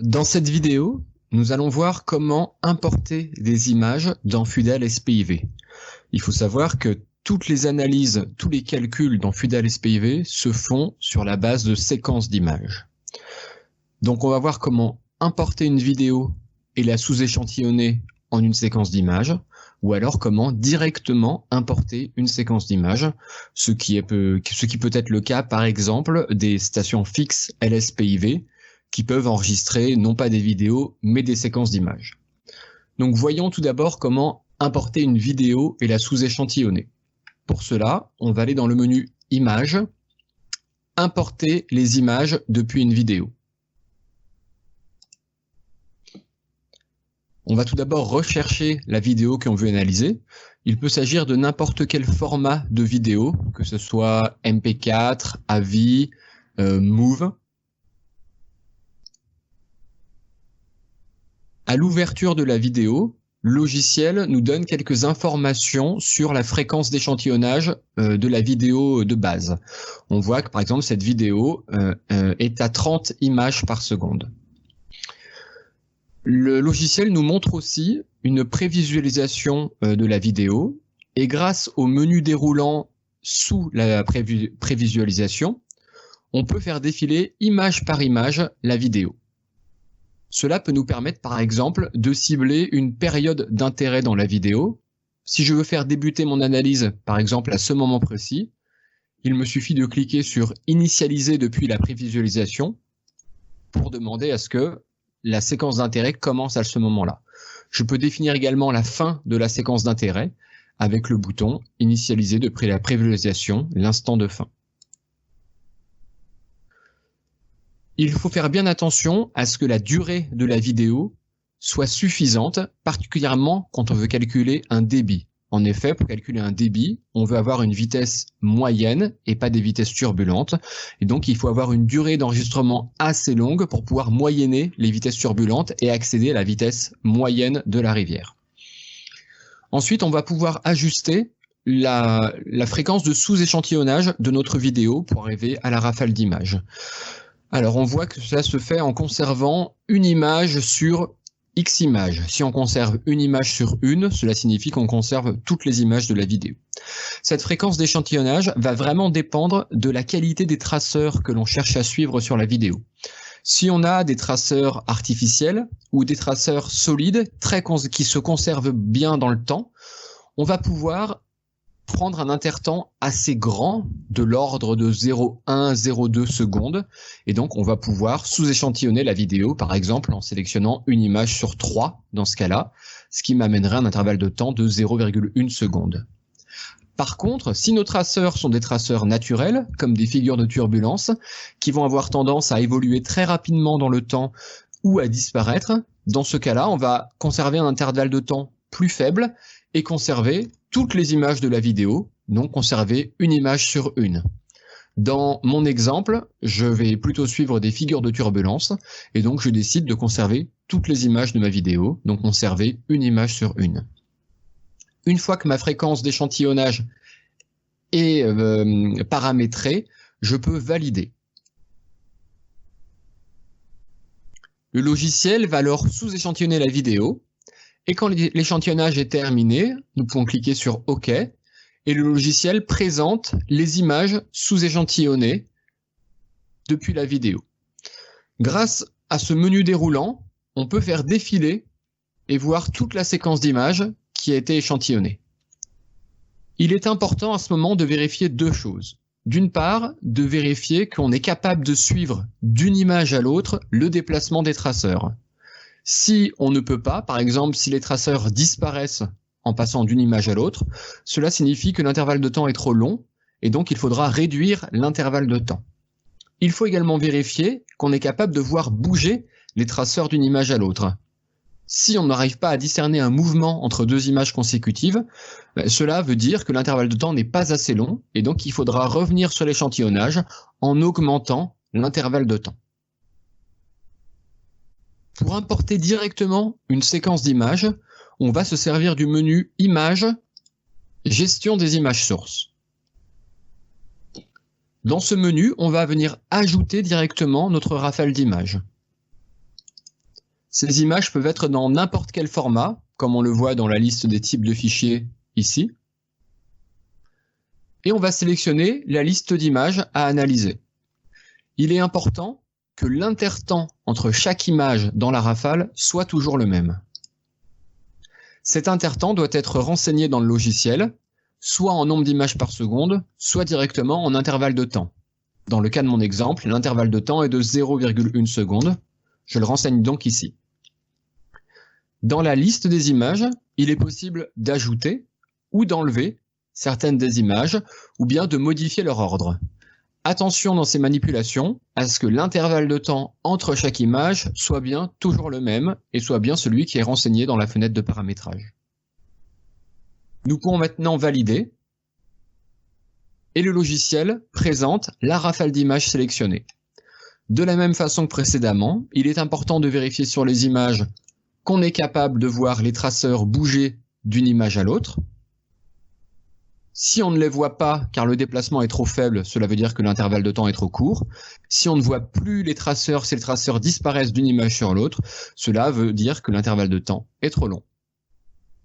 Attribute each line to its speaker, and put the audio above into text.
Speaker 1: Dans cette vidéo, nous allons voir comment importer des images dans Fudal SPIV. Il faut savoir que toutes les analyses, tous les calculs dans Fudal SPIV se font sur la base de séquences d'images. Donc on va voir comment importer une vidéo et la sous-échantillonner en une séquence d'images, ou alors comment directement importer une séquence d'images, ce qui peut être le cas par exemple des stations fixes LSPIV, qui peuvent enregistrer non pas des vidéos, mais des séquences d'images. Donc voyons tout d'abord comment importer une vidéo et la sous-échantillonner. Pour cela, on va aller dans le menu Images, Importer les images depuis une vidéo. On va tout d'abord rechercher la vidéo qu'on veut analyser. Il peut s'agir de n'importe quel format de vidéo, que ce soit MP4, AVI, MOV. À l'ouverture de la vidéo, le logiciel nous donne quelques informations sur la fréquence d'échantillonnage de la vidéo de base. On voit que par exemple cette vidéo est à 30 images par seconde. Le logiciel nous montre aussi une prévisualisation de la vidéo et grâce au menu déroulant sous la prévisualisation, on peut faire défiler image par image la vidéo. Cela peut nous permettre, par exemple, de cibler une période d'intérêt dans la vidéo. Si je veux faire débuter mon analyse, par exemple, à ce moment précis, il me suffit de cliquer sur « Initialiser depuis la prévisualisation » pour demander à ce que la séquence d'intérêt commence à ce moment-là. Je peux définir également la fin de la séquence d'intérêt avec le bouton « Initialiser depuis la prévisualisation », l'instant de fin. Il faut faire bien attention à ce que la durée de la vidéo soit suffisante, particulièrement quand on veut calculer un débit. En effet, pour calculer un débit, on veut avoir une vitesse moyenne et pas des vitesses turbulentes. Et donc, il faut avoir une durée d'enregistrement assez longue pour pouvoir moyenner les vitesses turbulentes et accéder à la vitesse moyenne de la rivière. Ensuite, on va pouvoir ajuster la fréquence de sous-échantillonnage de notre vidéo pour arriver à la rafale d'images. Alors, on voit que cela se fait en conservant une image sur X images. Si on conserve une image sur une, cela signifie qu'on conserve toutes les images de la vidéo. Cette fréquence d'échantillonnage va vraiment dépendre de la qualité des traceurs que l'on cherche à suivre sur la vidéo. Si on a des traceurs artificiels ou des traceurs solides, qui se conservent bien dans le temps, on va pouvoir prendre un intertemps assez grand de l'ordre de 0,1, 0,2 secondes et donc on va pouvoir sous-échantillonner la vidéo par exemple en sélectionnant une image sur 3 dans ce cas-là, ce qui m'amènerait un intervalle de temps de 0,1 seconde. Par contre, si nos traceurs sont des traceurs naturels, comme des figures de turbulence, qui vont avoir tendance à évoluer très rapidement dans le temps ou à disparaître, dans ce cas-là, on va conserver un intervalle de temps plus faible et conserver toutes les images de la vidéo, donc conserver une image sur une. Dans mon exemple, je vais plutôt suivre des figures de turbulence, et donc je décide de conserver toutes les images de ma vidéo, donc conserver une image sur une. Une fois que ma fréquence d'échantillonnage est paramétrée, je peux valider. Le logiciel va alors sous-échantillonner la vidéo, et quand l'échantillonnage est terminé, nous pouvons cliquer sur OK, et le logiciel présente les images sous-échantillonnées depuis la vidéo. Grâce à ce menu déroulant, on peut faire défiler et voir toute la séquence d'images qui a été échantillonnée. Il est important à ce moment de vérifier deux choses. D'une part, de vérifier qu'on est capable de suivre d'une image à l'autre le déplacement des traceurs. Si on ne peut pas, par exemple si les traceurs disparaissent en passant d'une image à l'autre, cela signifie que l'intervalle de temps est trop long et donc il faudra réduire l'intervalle de temps. Il faut également vérifier qu'on est capable de voir bouger les traceurs d'une image à l'autre. Si on n'arrive pas à discerner un mouvement entre deux images consécutives, cela veut dire que l'intervalle de temps n'est pas assez long et donc il faudra revenir sur l'échantillonnage en augmentant l'intervalle de temps. Pour importer directement une séquence d'images, on va se servir du menu Images, Gestion des images sources. Dans ce menu, on va venir ajouter directement notre rafale d'images. Ces images peuvent être dans n'importe quel format, comme on le voit dans la liste des types de fichiers ici. Et on va sélectionner la liste d'images à analyser. Il est important que l'intertemps entre chaque image dans la rafale soit toujours le même. Cet intertemps doit être renseigné dans le logiciel, soit en nombre d'images par seconde, soit directement en intervalle de temps. Dans le cas de mon exemple, l'intervalle de temps est de 0,1 seconde. Je le renseigne donc ici. Dans la liste des images, il est possible d'ajouter ou d'enlever certaines des images, ou bien de modifier leur ordre. Attention dans ces manipulations à ce que l'intervalle de temps entre chaque image soit bien toujours le même et soit bien celui qui est renseigné dans la fenêtre de paramétrage. Nous pouvons maintenant valider et le logiciel présente la rafale d'images sélectionnée. De la même façon que précédemment, il est important de vérifier sur les images qu'on est capable de voir les traceurs bouger d'une image à l'autre. Si on ne les voit pas, car le déplacement est trop faible, cela veut dire que l'intervalle de temps est trop court. Si on ne voit plus les traceurs, si les traceurs disparaissent d'une image sur l'autre, cela veut dire que l'intervalle de temps est trop long.